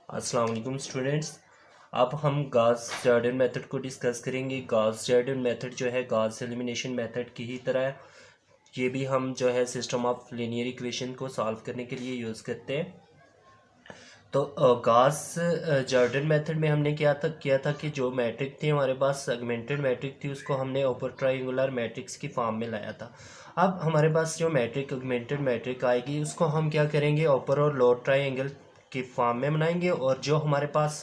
अस्सलाम वालेकुम स्टूडेंट्स। अब हम गॉस जॉर्डन मेथड को डिस्कस करेंगे। गॉस जॉर्डन मेथड जो है गॉस एलिमिनेशन मेथड की ही तरह है। ये भी हम जो है सिस्टम ऑफ लीनियर इक्वेशन को सॉल्व करने के लिए यूज़ करते हैं। तो गॉस जॉर्डन मेथड में हमने किया था कि जो मैट्रिक थी हमारे पास सेगमेंटेड मैट्रिक थी, उसको हमने अपर ट्रायंगुलर मैट्रिक्स की फॉर्म में लाया था। अब हमारे पास जो मैट्रिक ऑगमेंटेड मैट्रिक आएगी उसको हम क्या करेंगे, अपर और लोअर ट्रायंगल की फॉर्म में बनाएंगे, और जो हमारे पास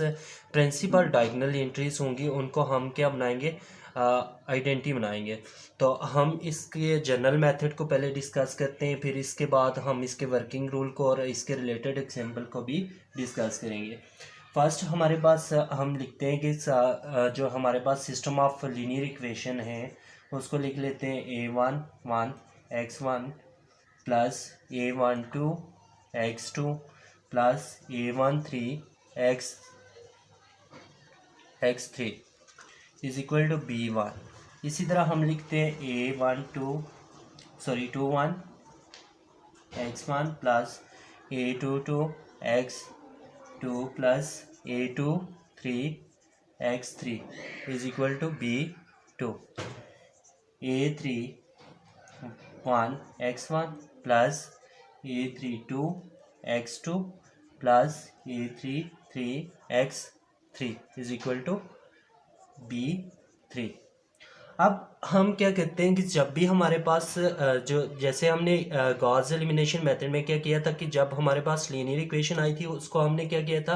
प्रिंसिपल डायगोनल एंट्रीज होंगी उनको हम क्या बनाएंगे, आइडेंटिटी बनाएंगे। तो हम इसके जनरल मेथड को पहले डिस्कस करते हैं, फिर इसके बाद हम इसके वर्किंग रूल को और इसके रिलेटेड एग्जांपल को भी डिस्कस करेंगे। फर्स्ट हमारे पास हम लिखते हैं कि जो हमारे पास सिस्टम ऑफ लीनियर इक्वेशन है उसको लिख लेते हैं a11 x1 plus a12 x2 plus a13 x3 is equal to b1। इसी तरह हम लिखते हैं a21 x1 plus a22 x2 plus a23 x3 is equal to b2। a31 x1 plus a32 x2 plus a33 x3 is equal to b3। अब हम क्या कहते हैं कि जब भी हमारे पास जो जैसे हमने गॉस एलिमिनेशन मेथड में क्या किया था कि जब हमारे पास लीनियर इक्वेशन आई थी उसको हमने क्या किया था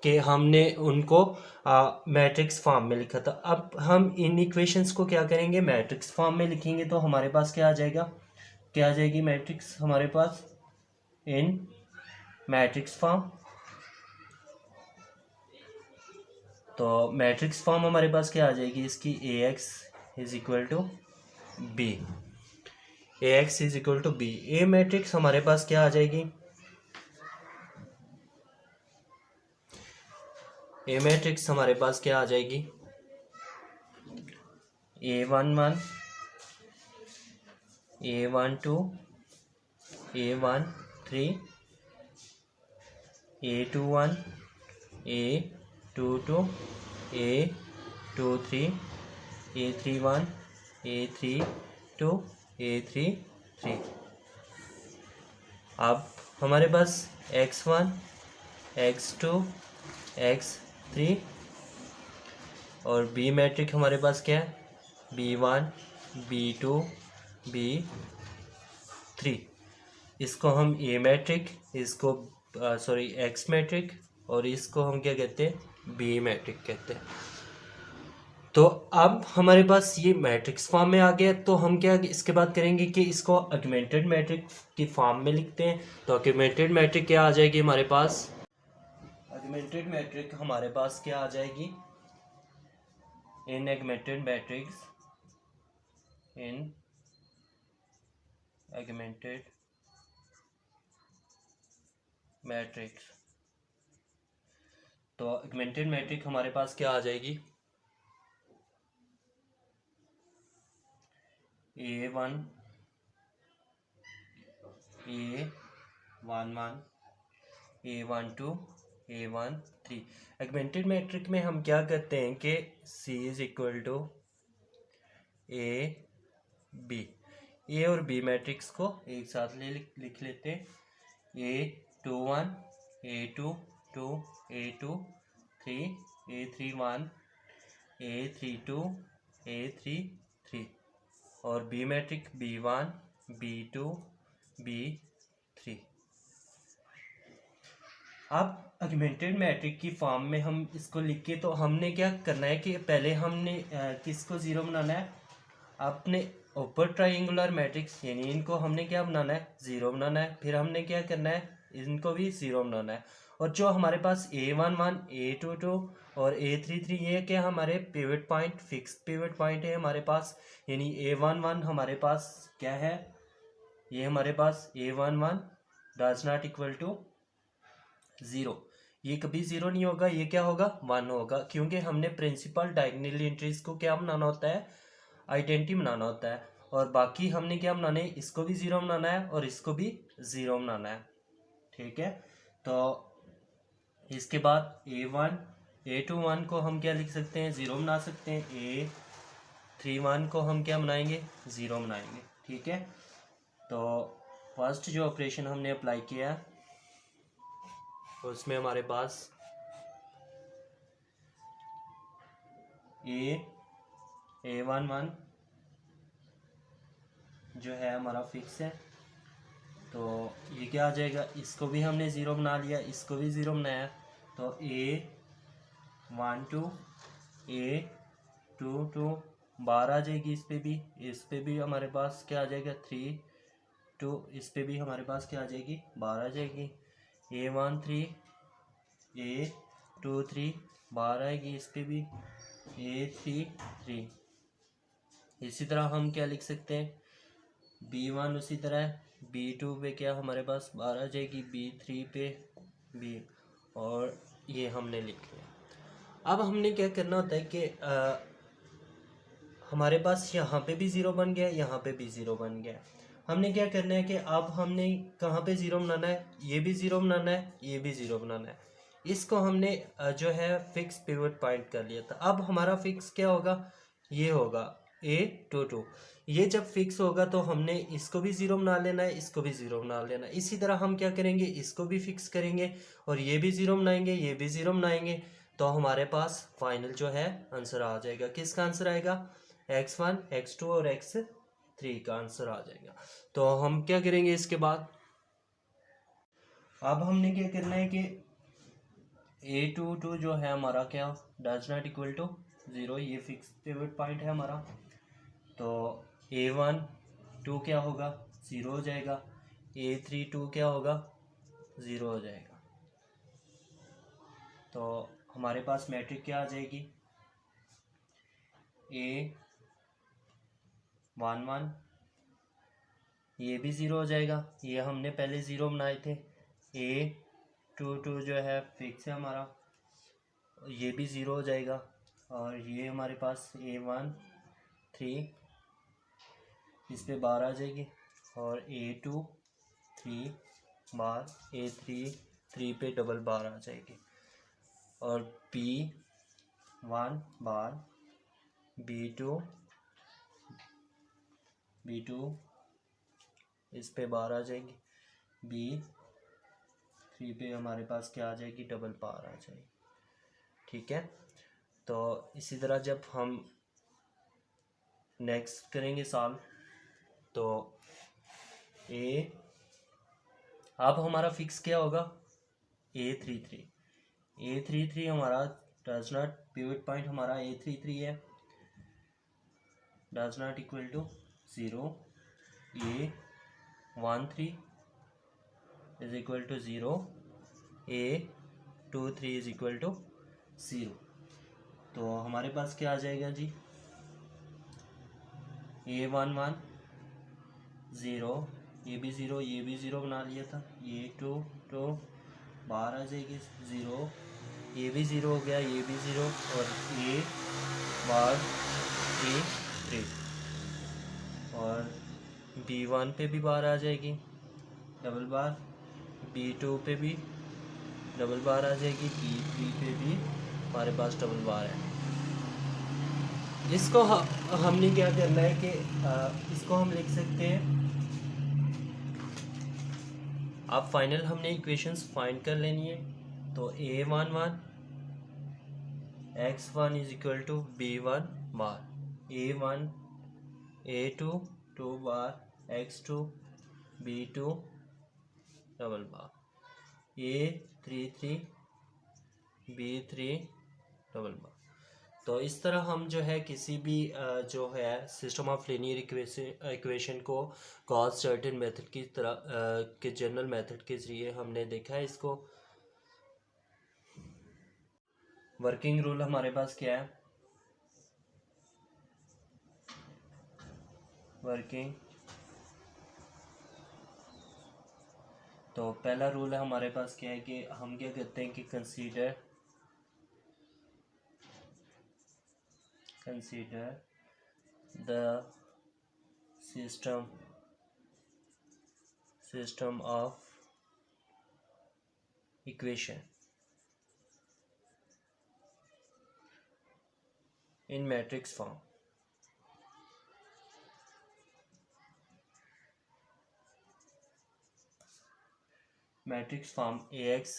कि हमने उनको मैट्रिक्स फॉर्म में लिखा था। अब हम इन इक्वेशंस को क्या करेंगे, मैट्रिक्स फॉर्म में लिखेंगे। तो हमारे पास क्या आ जाएगा, क्या आ जाएगी मैट्रिक्स हमारे पास इन मैट्रिक्स फॉर्म। तो मैट्रिक्स फॉर्म हमारे पास क्या आ जाएगी इसकी, ax is equal to B. ax is equal to B. A matrix हमारे पास क्या आ जाएगी, ए मैट्रिक्स हमारे पास क्या आ जाएगी, a11 a12 a13 a21 a22 a23 a31 a32 a33। अब हमारे पास x1 x2 x3 और बी मैट्रिक हमारे पास क्या है, b1 b2 b3। इसको हम ए मैट्रिक, इसको सॉरी एक्स मैट्रिक, और इसको हम क्या कहते हैं, बी मैट्रिक कहते हैं। तो अब हमारे पास ये मैट्रिक्स फॉर्म में आ गया, तो हम क्या इसके बाद करेंगे कि इसको ऑगमेंटेड मैट्रिक की फॉर्म में लिखते हैं। तो ऑगमेंटेड मैट्रिक क्या आ जाएगी हमारे पास, ऑगमेंटेड मैट्रिक हमारे पास क्या आ जाएगी, इन ऑगमेंटेड मैट्रिक्स इन ऑगमेंटेड मैट्रिक्स। तो ऑगमेंटेड मैट्रिक हमारे पास क्या आ जाएगी, a1 a11 a12 a13। Augmented matric में हम क्या करते हैं कि c is equal to a b। A और बी मैट्रिक्स को एक साथ लिख लेते हैं, a21 a22 a23 a31 a32 a33 और B matric b1 b2 b3। अब ऑगमेंटेड मैट्रिक की फॉर्म में हम इसको लिख के, तो हमने क्या करना है कि पहले हमने किसको ज़ीरो बनाना है, अपने ऊपर ट्रायंगुलर मैट्रिक्स यानी इनको हमने क्या बनाना है, ज़ीरो बनाना है। फिर हमने क्या करना है, इनको भी ज़ीरो बनाना है। और जो हमारे पास a11 a22 और a33 ये क्या हमारे pivot point, fix pivot point है हमारे पास, यानी a11 हमारे पास क्या है, ये हमारे पास a11 does not equal to zero. ये कभी ज़ीरो नहीं होगा, ये क्या होगा, वन होगा, क्योंकि हमने प्रिंसिपल डायगोनल एंट्रीज को क्या बनाना होता है, आइडेंटिटी बनाना होता है। और बाकी हमने क्या बनाना है, इसको भी ज़ीरो बनाना है और इसको भी ज़ीरो बनाना है। ठीक है, तो इसके बाद A21 को हम क्या लिख सकते हैं, ज़ीरो बना सकते हैं। A31 को हम क्या बनाएंगे, ज़ीरो बनाएंगे। ठीक है, तो फर्स्ट जो ऑपरेशन हमने अप्लाई किया उसमें हमारे पास A11 जो है हमारा फिक्स है, तो ये क्या आ जाएगा, इसको भी हमने ज़ीरो बना लिया, इसको भी ज़ीरो बनाया, तो A12 A22 बार आ जाएगी। इस पे भी हमारे पास क्या आ जाएगा, 3 2, इस पे भी हमारे पास क्या आ जाएगी, बार आ जाएगी। A13 A23 बार आएगी, इस पे भी A33। इसी तरह हम क्या लिख सकते हैं, B1 उसी तरह है, B2 पे क्या हमारे पास बार आ जाएगी, B3 पे B, और ये हमने लिख लिया। अब हमने क्या करना होता है कि हमारे पास यहाँ पे भी ज़ीरो बन गया, यहाँ पे भी ज़ीरो बन गया। हमने क्या करना है कि अब हमने कहाँ पे ज़ीरो बनाना है, ये भी ज़ीरो बनाना है, ये भी ज़ीरो बनाना है। इसको हमने जो है फिक्स पिवट पॉइंट कर लिया था। अब हमारा फिक्स क्या होगा, ये होगा A22। ये जब फिक्स होगा तो हमने इसको भी ज़ीरो बना लेना है, इसको भी ज़ीरो बना लेना है। इसी तरह हम क्या करेंगे, इसको भी फिक्स करेंगे और ये भी ज़ीरो बनाएंगे, ये भी ज़ीरो बनाएंगे, तो हमारे पास फाइनल जो है आंसर आ जाएगा। किसका आंसर आएगा, X1 X2 और X3 का आंसर आ जाएगा। तो हम क्या करेंगे इसके बाद, अब हमने क्या करना है कि A22 जो है हमारा क्या does not equal to zero, ये फिक्स पिवट पॉइंट है हमारा, तो A12 क्या होगा, ज़ीरो हो जाएगा। A32 क्या होगा, ज़ीरो हो जाएगा। तो हमारे पास मैट्रिक क्या आ जाएगी, A11 ये भी ज़ीरो हो जाएगा, ये हमने पहले ज़ीरो बनाए थे। A22 जो है फिक्स है हमारा, ये भी ज़ीरो हो जाएगा। और ये हमारे पास A13 इस पे बार आ जाएगी, और A23 बार, A33 पे डबल बार आ जाएगी, और B1 बार, B2 इस पे बार आ जाएगी, B3 पे हमारे पास क्या आ जाएगी, डबल बार आ जाएगी। ठीक है, तो इसी तरह जब हम नेक्स्ट करेंगे सॉल्व, तो अब हमारा फिक्स क्या होगा, A33 हमारा डज नॉट पिवट पॉइंट हमारा A33 है, does not equal to zero. A13 is equal to zero, A23 is equal to zero. तो हमारे पास क्या आ जाएगा जी, A11 ज़ीरो, ये भी ज़ीरो, ये भी ज़ीरो बना लिया था, A22 बाहर आ जाएगी ज़ीरो, ये भी ज़ीरो हो गया, ये भी ज़ीरो, और A बार A3, और B1 पे भी बार आ जाएगी डबल बार, B2 पे भी डबल बार आ जाएगी, B3 पे भी हमारे पास डबल बार है। इसको हमने क्या करना है कि इसको हम लिख सकते हैं, अब फाइनल हमने इक्वेशंस फाइंड कर लेनी है। तो A11 X1 is equal to B1 bar, A1 A2 2 bar, X2 B2 double bar, A33 B3 double bar. तो इस तरह हम जो है किसी भी जो है सिस्टम ऑफ लीनियर इक्वेशन को गॉस सर्टेन मेथड की तरह के जनरल मेथड के ज़रिए हमने देखा है इसको। वर्किंग रूल हमारे पास क्या है, वर्किंग, तो पहला रूल है हमारे पास क्या है कि हम क्या कहते हैं कि consider the system of equation in matrix form. Matrix form AX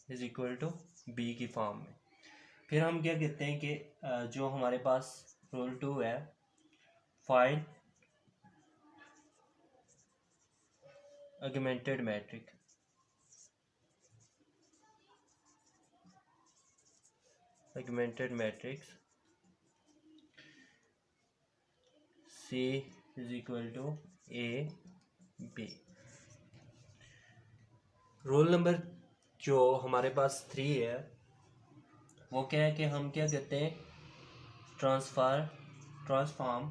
is equal to B की फॉर्म में। फिर हम क्या कहते हैं कि जो हमारे पास रूल 2 है, find augmented matrix. Augmented matrix C is equal to AB। Roll number जो हमारे पास 3 है वो क्या है कि हम क्या कहते हैं, transform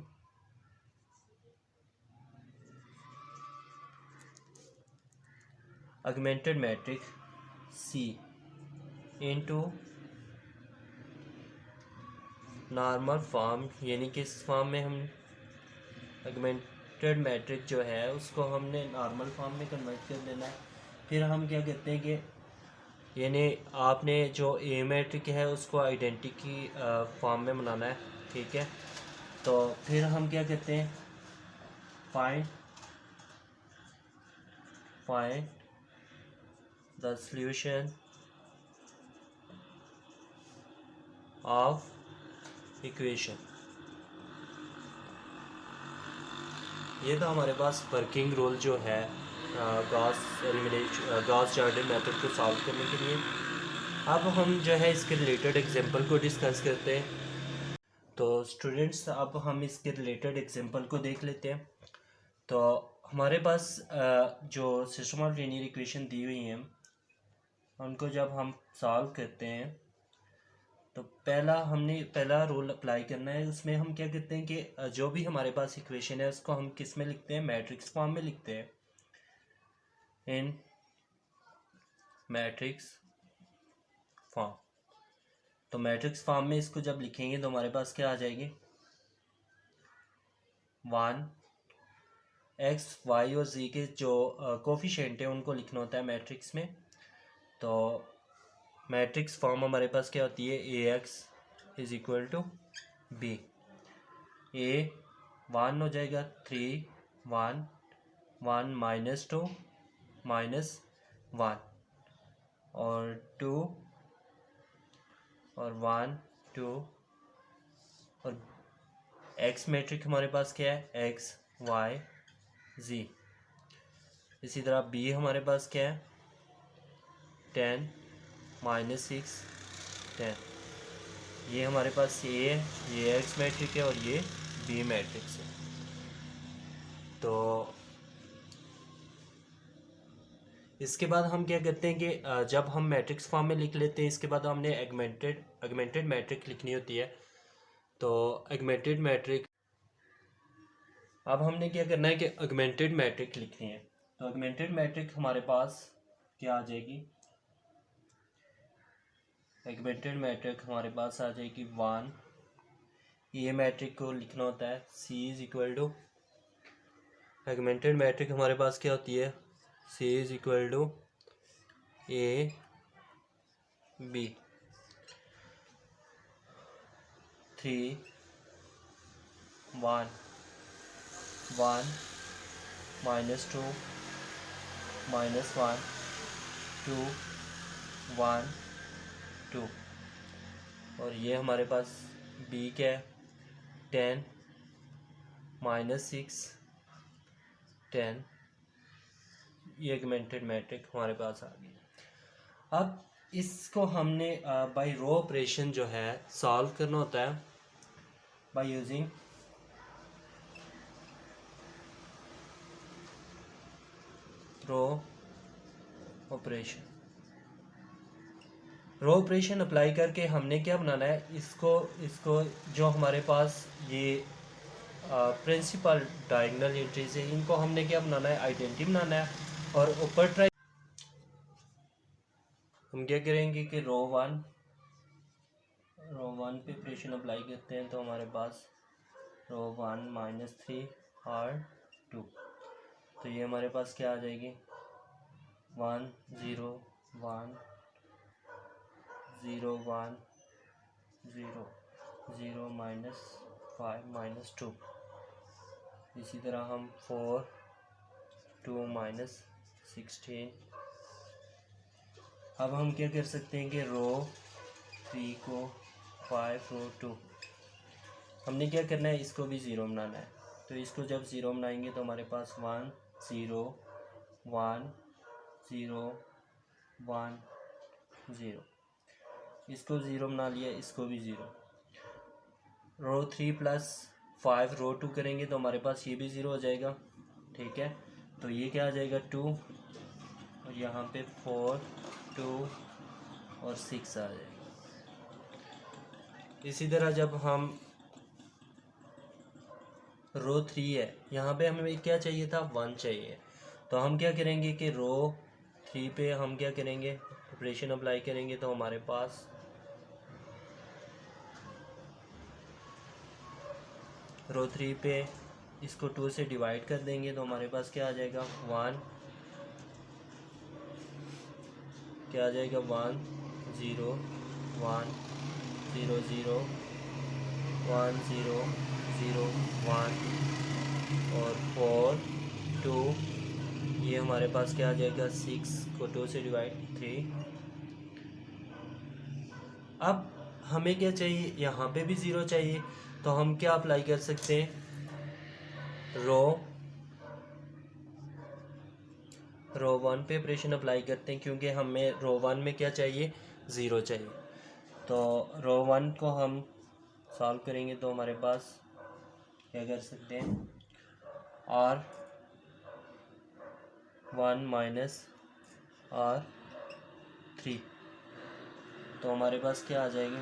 augmented matrix C into normal form, यानी कि इस फॉर्म में हम ऑगमेंटेड मैट्रिक जो है उसको हमने नॉर्मल फॉर्म में कन्वर्ट कर देना है। फिर हम क्या कहते हैं कि यानी आपने जो ए मैट्रिक है उसको आइडेंटिटी फॉर्म में बनाना है, ठीक है। तो फिर हम क्या कहते हैं, find the solution of equation. ये था हमारे पास वर्किंग रूल जो है गॉस जॉर्डन मेथड को सॉल्व करने के लिए। अब हम जो है इसके रिलेटेड एग्जांपल को डिस्कस करते हैं। तो स्टूडेंट्स अब हम इसके रिलेटेड एग्जांपल को देख लेते हैं। तो हमारे पास जो सिस्टम ऑफ लीनियर इक्वेशन दी हुई हैं उनको जब हम सॉल्व करते हैं तो पहला रूल अप्लाई करना है। उसमें हम क्या करते हैं कि जो भी हमारे पास इक्वेशन है उसको हम किस में लिखते हैं, मैट्रिक्स फॉर्म में लिखते हैं, इन मैट्रिक्स फॉर्म। तो मैट्रिक्स फॉर्म में इसको जब लिखेंगे तो हमारे पास क्या आ जाएगी, 1 x y और z के जो कोफिशिएंट है उनको लिखना होता है मैट्रिक्स में। तो मैट्रिक्स फॉर्म हमारे पास क्या होती है, AX is equal to B। A 1 हो जाएगा, 3 1 1 -2 -1 और 2 और 1 2 और X मैट्रिक हमारे पास क्या है, X Y Z। इसी तरह B हमारे पास क्या है, 10 -6 10। ये हमारे पास A है, ये X मैट्रिक है और ये B मैट्रिक्स है। तो इसके बाद हम क्या करते हैं कि जब हम मैट्रिक्स फॉर्म में लिख लेते हैं इसके बाद हमने एगमेंटेड मैट्रिक लिखनी होती है। तो एगमेंटेड मैट्रिक अब हमने क्या करना है कि ऑगमेंटेड मैट्रिक लिखनी है। तो ऑगमेंटेड मैट्रिक हमारे पास क्या आ जाएगी, ऑगमेंटेड मैट्रिक हमारे पास आ जाएगी 1। ये मैट्रिक को लिखना होता है C is equal to, augmented matrix हमारे पास क्या होती है, C is equal to A B। 3 1 1 -2 -1 2 1 2 और ये हमारे पास B क्या है, 10 -6 10। ये ऑगमेंटेड मैट्रिक हमारे पास आ गई। अब इसको हमने बाय रो ऑपरेशन जो है सॉल्व करना होता है by using row operation. Row operation apply करके हमने क्या बनाना है, इसको जो हमारे पास ये प्रिंसिपल डायगोनल एंट्रीज है इनको हमने क्या बनाना है, आइडेंटिटी बनाना है। और ऊपर ट्राई हम क्या करेंगे कि रो वन पे ऑपरेशन अप्लाई करते हैं तो हमारे पास रो 1 -3 और 2। तो ये हमारे पास क्या आ जाएगी, 1 0 1 0 1 0 0 माइनस 5 माइनस 2। इसी तरह हम 4 2 माइनस 16। अब हम क्या कर सकते हैं कि रो 3 को 5 रो 2, हमने क्या करना है, इसको भी ज़ीरो बनाना है। तो इसको जब ज़ीरो बनाएंगे तो हमारे पास 1 0 1 0 1 0, इसको ज़ीरो बना लिया, इसको भी ज़ीरो। रो 3 प्लस 5 रो 2 करेंगे तो हमारे पास ये भी ज़ीरो हो जाएगा, ठीक है। तो ये क्या आ जाएगा 2, और यहाँ पे 4 2 और 6 आ जाएगा। इसी तरह जब हम रो 3 है, यहाँ पे हमें क्या चाहिए था, 1 चाहिए। तो हम क्या करेंगे कि रो 3 पे हम क्या करेंगे, ऑपरेशन अप्लाई करेंगे। तो हमारे पास रो 3 पे इसको 2 से डिवाइड कर देंगे तो हमारे पास क्या आ जाएगा, 1, क्या आ जाएगा 1 0 1 0 0 1 0 0 1 और 4 2, ये हमारे पास क्या आ जाएगा, 6 को 2 से डिवाइड 3। अब हमें क्या चाहिए, यहाँ पे भी ज़ीरो चाहिए। तो हम क्या अप्लाई कर सकते हैं, रो 1 पे ऑपरेशन अप्लाई करते हैं, क्योंकि हमें रो 1 में क्या चाहिए, ज़ीरो चाहिए। तो रो 1 को हम सॉल्व करेंगे तो हमारे पास क्या कर सकते हैं, R1 माइनस R3। तो हमारे पास क्या आ जाएंगे,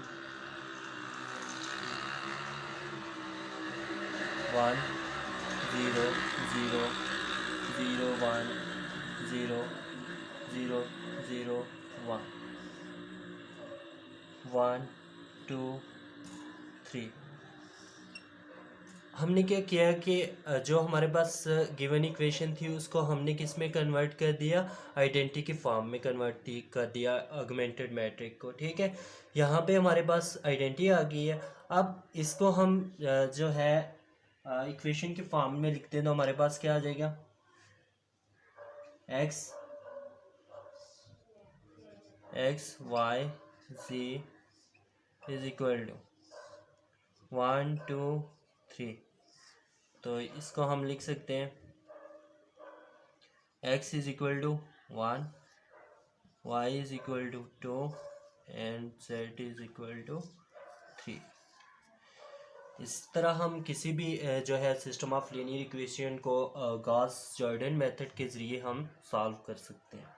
1 0 0 0 1 0 0 0 1 1 2 3। हमने क्या किया कि जो हमारे पास गिवन इक्वेशन थी उसको हमने किस में कन्वर्ट कर दिया, आइडेंटिटी के फॉर्म में कन्वर्ट कर दिया, ऑगमेंटेड मैट्रिक्स को, ठीक है। यहाँ पे हमारे पास आइडेंटिटी आ गई है। अब इसको हम जो है इक्वेशन के फॉर्म में लिखते हैं तो हमारे पास क्या आ जाएगा, x y z is equal to 1 2 3। तो इसको हम लिख सकते हैं x is equal to 1, y is equal to 2 and z is equal to 3। इस तरह हम किसी भी जो है सिस्टम ऑफ लीनियर इक्वेशन को गॉस जॉर्डन मेथड के ज़रिए हम सॉल्व कर सकते हैं।